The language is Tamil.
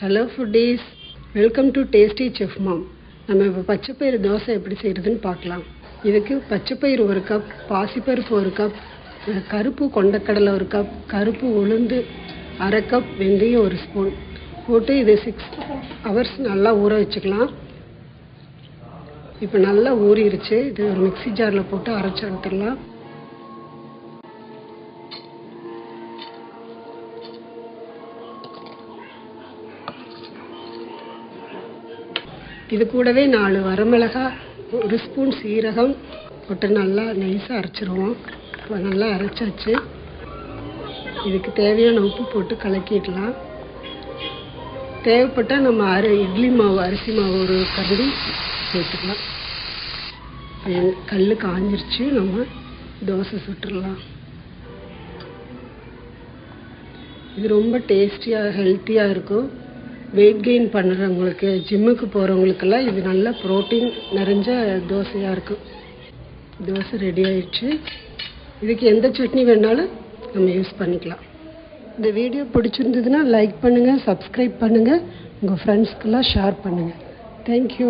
Hello foodies, welcome to Tasty Chef Mom. நம்ம இப்போ பச்சைப்பயிறு தோசை எப்படி செய்கிறதுன்னு பார்க்கலாம். இதுக்கு பச்சைப்பயிறு 1 கப், பாசிப்பருப்பு 1 கப், கருப்பு கொண்டக்கடலை 1 கப், கருப்பு உளுந்து 1/2 கப், வெந்தயம் 1 ஸ்பூன் போட்டு இது 6 hours நல்லா ஊற வச்சுக்கலாம். இப்போ நல்லா ஊறிடுச்சு. இது ஒரு மிக்ஸி ஜாரில் போட்டு அரைச்சி எடுத்துடலாம். இது கூடவே 4 வரமிளகாய், 1 ஸ்பூன் சீரகம் போட்டு நல்லா நைஸாக அரைச்சிருவோம். இப்போ நல்லா அரைச்சாச்சு. இதுக்கு தேவையான உப்பு போட்டு கலக்கிடலாம். தேவைப்பட்டால் நம்ம இட்லி மாவு, அரிசி மாவு 1 கரண்டி சேர்த்துக்கலாம். கல் காஞ்சிருச்சு, நம்ம தோசை சுட்டுடலாம். இது ரொம்ப டேஸ்டியாக ஹெல்த்தியாக இருக்கும். வெயிட் கெயின் பண்ணுறவங்களுக்கு, ஜிம்முக்கு போகிறவங்களுக்கெல்லாம் இது நல்ல ப்ரோட்டீன் நிறைஞ்ச தோசையாக இருக்கும். தோசை ரெடி ஆயிடுச்சு. இதுக்கு எந்த சட்னி வேணாலும் நம்ம யூஸ் பண்ணிக்கலாம். இந்த வீடியோ பிடிச்சிருந்ததுன்னா லைக் பண்ணுங்கள், சப்ஸ்கிரைப் பண்ணுங்கள், உங்கள் ஃப்ரெண்ட்ஸ்க்கெல்லாம் ஷேர் பண்ணுங்கள். தேங்க்யூ.